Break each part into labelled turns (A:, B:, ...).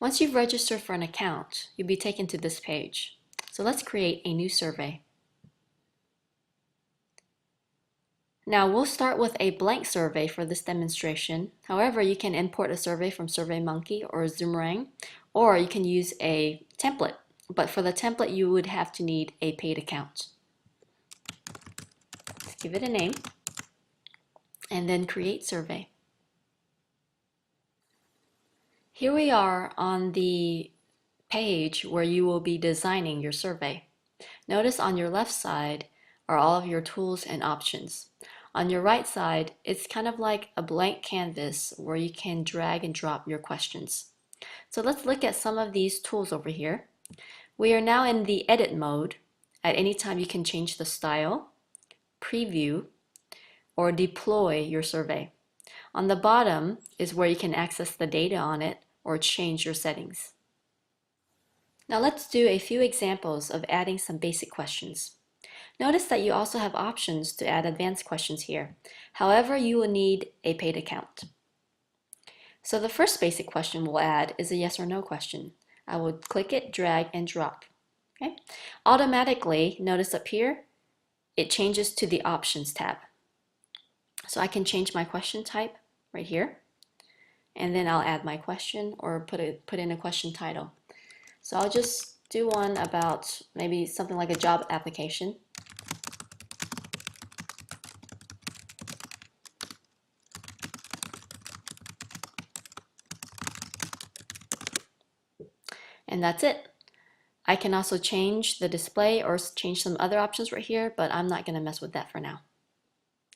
A: Once you've registered for an account, you'll be taken to this page. So let's create a new survey. Now we'll start with a blank survey for this demonstration. However, you can import a survey from SurveyMonkey or Zoomerang, or you can use a template. But for the template, you would have to need a paid account. Let's give it a name, and then create survey. Here we are on the page where you will be designing your survey. Notice on your left side are all of your tools and options. On your right side, it's kind of like a blank canvas where you can drag and drop your questions. So let's look at some of these tools over here. We are now in the edit mode. At any time you can change the style, preview, or deploy your survey. On the bottom is where you can access the data on it or change your settings. Now let's do a few examples of adding some basic questions. Notice that you also have options to add advanced questions here. However, you will need a paid account. So the first basic question we'll add is a yes or no question. I will click it, drag, and drop. Okay? Automatically, notice up here, it changes to the options tab. So I can change my question type right here, and then I'll add my question or put in a question title. So I'll just do one about maybe something like a job application. And that's it. I can also change the display or change some other options right here, but I'm not going to mess with that for now.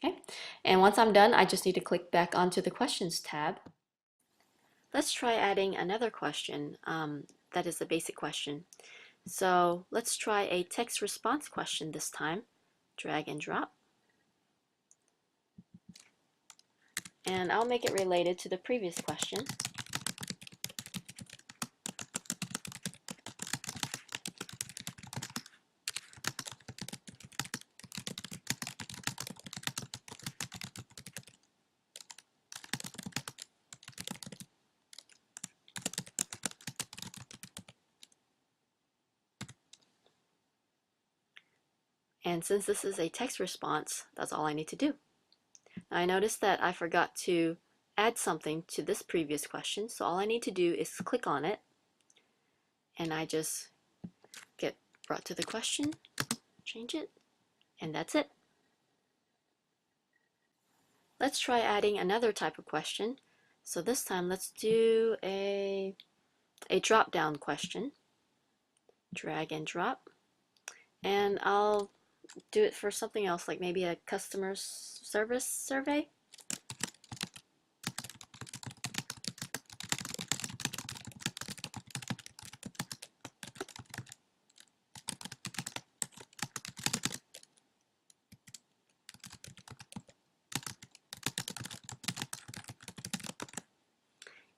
A: Okay, and once I'm done, I just need to click back onto the questions tab. Let's try adding another question that is a basic question. So let's try a text response question this time. Drag and drop. And I'll make it related to the previous question. And since this is a text response, that's all I need to do. Now I noticed that I forgot to add something to this previous question, so all I need to do is click on it, and I just get brought to the question, change it, and that's it. Let's try adding another type of question. So this time let's do a drop-down question. Drag and drop. And I'll do it for something else, like maybe a customer service survey.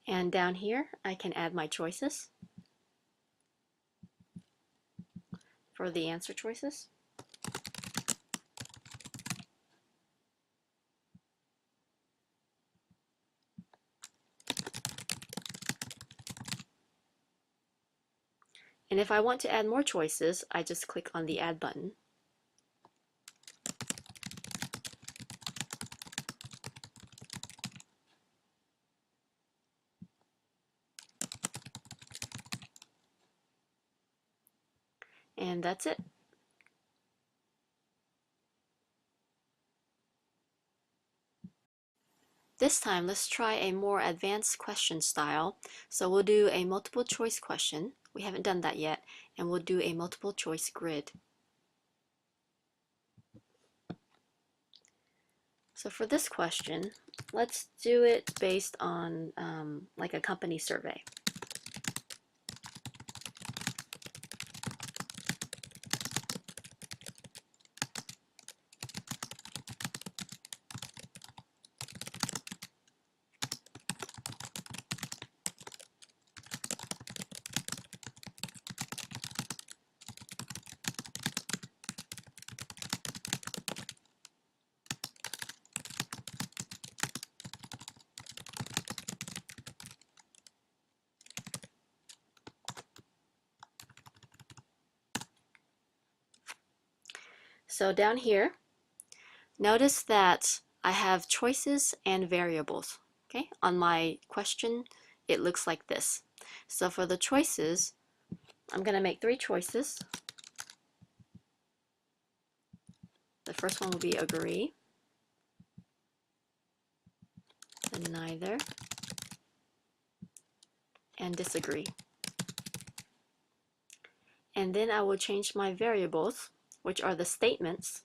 A: And down here, I can add my choices for the answer choices. And if I want to add more choices, I just click on the Add button. And that's it. This time, let's try a more advanced question style. So we'll do a multiple choice question. We haven't done that yet. And we'll do a multiple choice grid. So for this question, let's do it based on like a company survey. So down here, notice that I have choices and variables. Okay, on my question, it looks like this. So for the choices, I'm going to make 3 choices. The first one will be agree, then neither, and disagree. And then I will change my variables, which are the statements,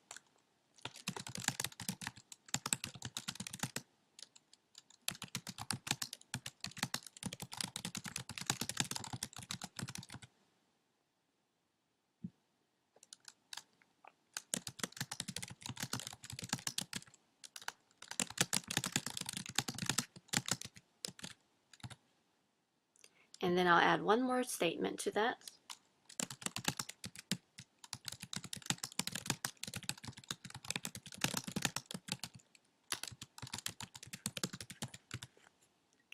A: and then I'll add one more statement to that.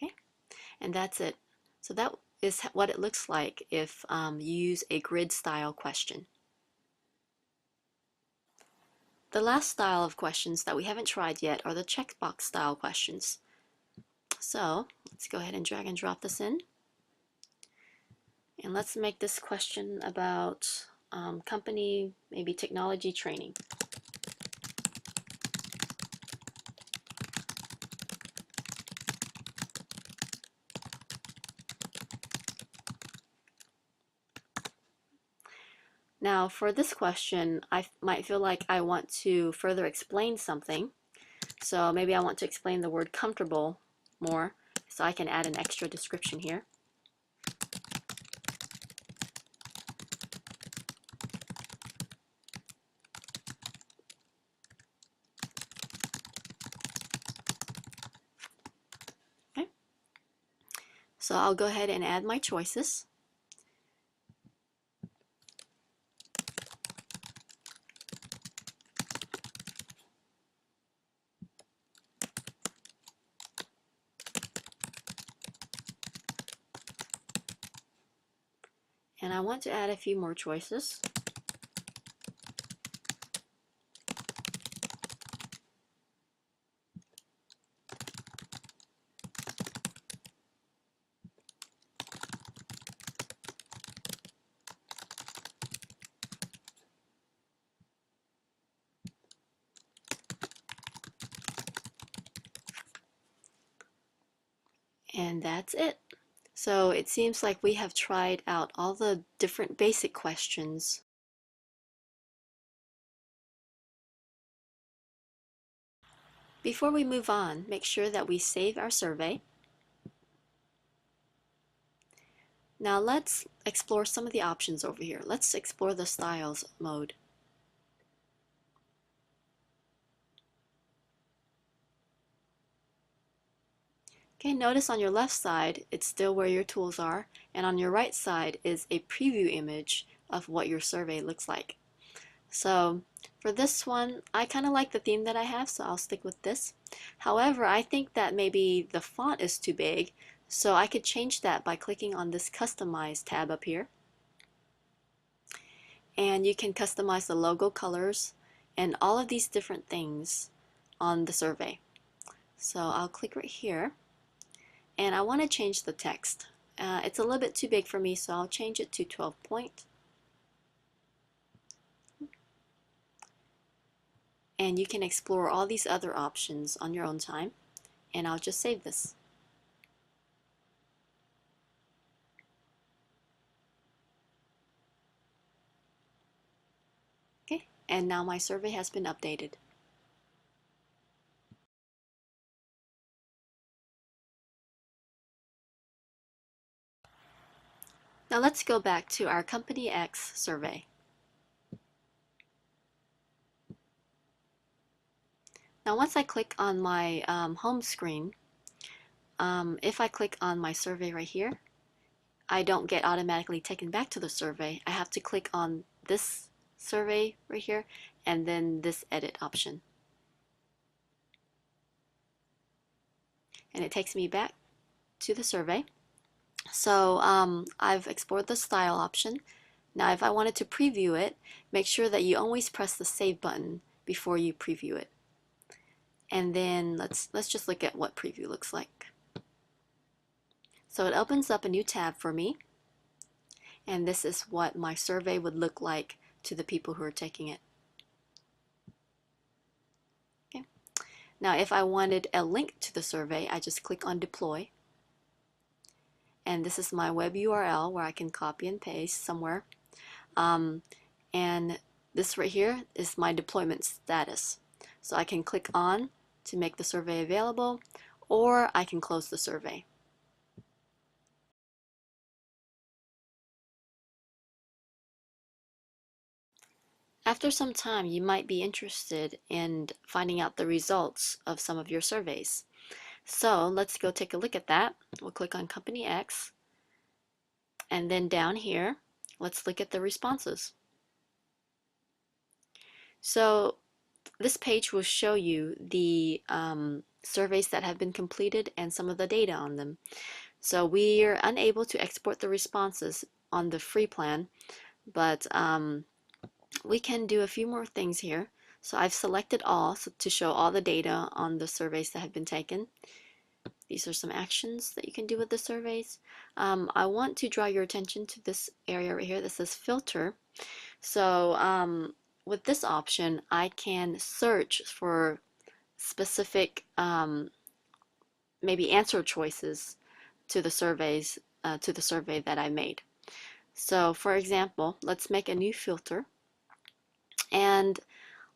A: Okay, and that's it. So that is what it looks like if you use a grid style question. The last style of questions that we haven't tried yet are the checkbox style questions. So let's go ahead and drag and drop this in. And let's make this question about company, maybe technology training. Now for this question, I might feel like I want to further explain something. So maybe I want to explain the word comfortable more, so I can add an extra description here. Okay. So I'll go ahead and add my choices. And I want to add a few more choices. And that's it. So it seems like we have tried out all the different basic questions. Before we move on, make sure that we save our survey. Now let's explore some of the options over here. Let's explore the styles mode. Okay, notice on your left side, it's still where your tools are, and on your right side is a preview image of what your survey looks like. So for this one, I kind of like the theme that I have, so I'll stick with this. However, I think that maybe the font is too big, so I could change that by clicking on this Customize tab up here. And you can customize the logo colors and all of these different things on the survey. So I'll click right here. And I want to change the text. It's a little bit too big for me, so I'll change it to 12 point. And you can explore all these other options on your own time. And I'll just save this. Okay, and now my survey has been updated. Now let's go back to our Company X survey. Now once I click on my home screen, if I click on my survey right here, I don't get automatically taken back to the survey. I have to click on this survey right here and then this edit option. And it takes me back to the survey. So I've explored the style option. Now if I wanted to preview it, make sure that you always press the save button before you preview it. And then let's just look at what preview looks like. So it opens up a new tab for me, and this is what my survey would look like to the people who are taking it. Okay. Now if I wanted a link to the survey, I just click on deploy, and this is my web URL where I can copy and paste somewhere. And this right here is my deployment status. So I can click on to make the survey available, or I can close the survey. After some time, you might be interested in finding out the results of some of your surveys. So let's go take a look at that. We'll click on Company X, and then down here, let's look at the responses. So this page will show you the surveys that have been completed and some of the data on them. So we are unable to export the responses on the free plan, but we can do a few more things here. So I've selected all to show all the data on the surveys that have been taken. These are some actions that you can do with the surveys. I want to draw your attention to this area right here that says filter. So with this option, I can search for specific maybe answer choices to the surveys, to the survey that I made. So for example, let's make a new filter, and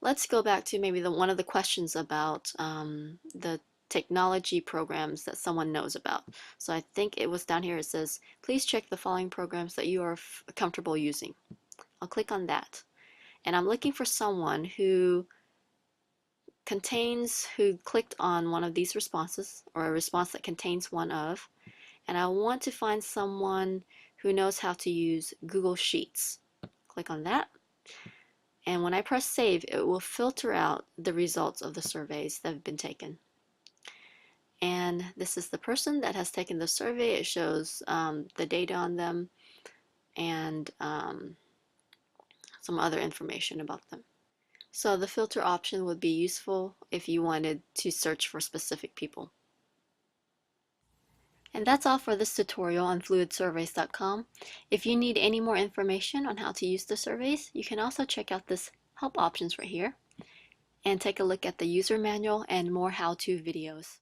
A: let's go back to maybe one of the questions about the technology programs that someone knows about. So I think it was down here. It says, please check the following programs that you are comfortable using. I'll click on that. And I'm looking for someone who clicked on one of these responses, or a response that contains one of, and I want to find someone who knows how to use Google Sheets. Click on that. And when I press save, it will filter out the results of the surveys that have been taken. And this is the person that has taken the survey. It shows the data on them and some other information about them. So the filter option would be useful if you wanted to search for specific people. And that's all for this tutorial on fluidsurveys.com. If you need any more information on how to use the surveys, you can also check out this help options right here and take a look at the user manual and more how-to videos.